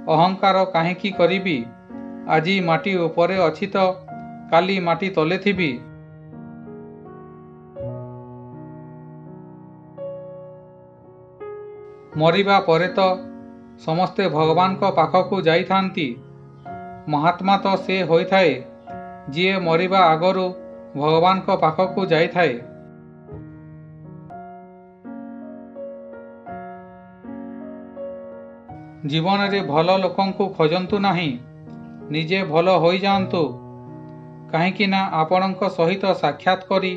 ଅହଙ୍କାର କାହିଁକି କରିବି? ଆଜି ମାଟି ଉପରେ ଅଛି ତ କାଲି ମାଟି ତଳେ ଥିବି। ମରିବା ପରେ ତ ସମସ୍ତେ ଭଗବାନଙ୍କ ପାଖକୁ ଯାଇଥାନ୍ତି। ମହାତ୍ମା ତ ସେ ହୋଇଥାଏ ଯିଏ ମରିବା ଆଗରୁ ଭଗବାନଙ୍କ ପାଖକୁ ଯାଇଥାଏ। ଜୀବନରେ ଭଲ ଲୋକଙ୍କୁ ଖୋଜନ୍ତୁ ନାହିଁ, ନିଜେ ଭଲ ହୋଇଯାଆନ୍ତୁ। କାହିଁକି ନା ଆପଣଙ୍କ ସହିତ ସାକ୍ଷାତ କରି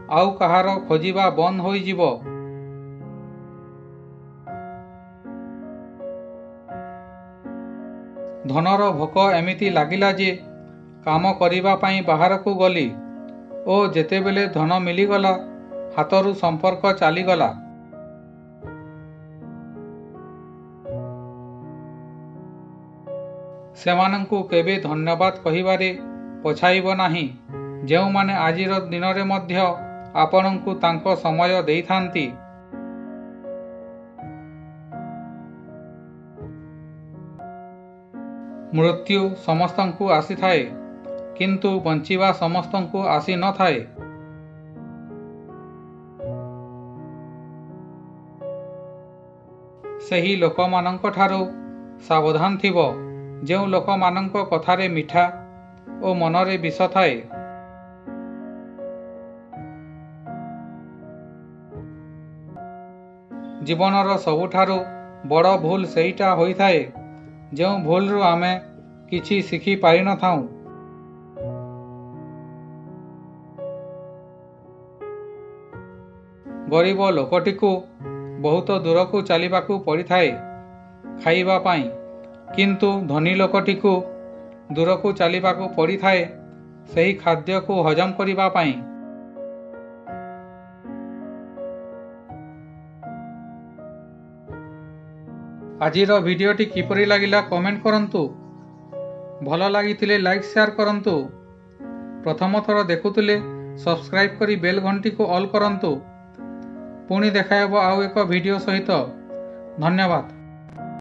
ଆଉ କାହାର ଖୋଜିବା ବନ୍ଦ ହୋଇଯିବ। ଧନର ଭୋକ ଏମିତି ଲାଗିଲା ଯେ କାମ କରିବା ପାଇଁ ବାହାରକୁ ଗଲି ଓ ଯେତେବେଳେ ଧନ ମିଳିଗଲା ହାତରୁ ସମ୍ପର୍କ ଚାଲିଗଲା। ସେମାନଙ୍କୁ କେବେ ଧନ୍ୟବାଦ କହିବାରେ ପଛାଇବ ନାହିଁ ଯେଉଁମାନେ ଆଜିର ଦିନରେ ମଧ୍ୟ ଆପଣଙ୍କୁ ତାଙ୍କ ସମୟ ଦେଇଥାନ୍ତି। ମୃତ୍ୟୁ ସମସ୍ତଙ୍କୁ ଆସିଥାଏ କିନ୍ତୁ ବଞ୍ଚିବା ସମସ୍ତଙ୍କୁ ଆସିନଥାଏ। ସେହି ଲୋକମାନଙ୍କଠାରୁ ସାବଧାନ ଥିବ ଯେଉଁ ଲୋକମାନଙ୍କ କଥାରେ ମିଠା ଓ ମନରେ ବିଷ ଥାଏ। ଜୀବନର ସବୁଠାରୁ ବଡ଼ ଭୁଲ ସେଇଟା ହୋଇଥାଏ ଯେଉଁ ଭୁଲରୁ ଆମେ କିଛି ଶିଖି ପାରିନଥାଉ। ଗରିବ ଲୋକଟିକୁ ବହୁତ ଦୂରକୁ ଚାଲିବାକୁ ପଡ଼ିଥାଏ ଖାଇବା ପାଇଁ, କିନ୍ତୁ ଧନୀ ଲୋକଟିକୁ ଦୂରକୁ ଚାଲିବାକୁ ପଡ଼ିଥାଏ ସେହି ଖାଦ୍ୟକୁ ହଜମ କରିବା ପାଇଁ। ଆଜିର ଭିଡ଼ିଓଟି କିପରି ଲାଗିଲା କମେଣ୍ଟ କରନ୍ତୁ। ଭଲ ଲାଗିଥିଲେ ଲାଇକ୍ ସେୟାର କରନ୍ତୁ। ପ୍ରଥମ ଥର ଦେଖୁଥିଲେ ସବସ୍କ୍ରାଇବ୍ କରି ବେଲ୍ ଘଣ୍ଟିକୁ ଅଲ୍ କରନ୍ତୁ। ପୁଣି ଦେଖାହେବ ଆଉ ଏକ ଭିଡ଼ିଓ ସହିତ। ଧନ୍ୟବାଦ।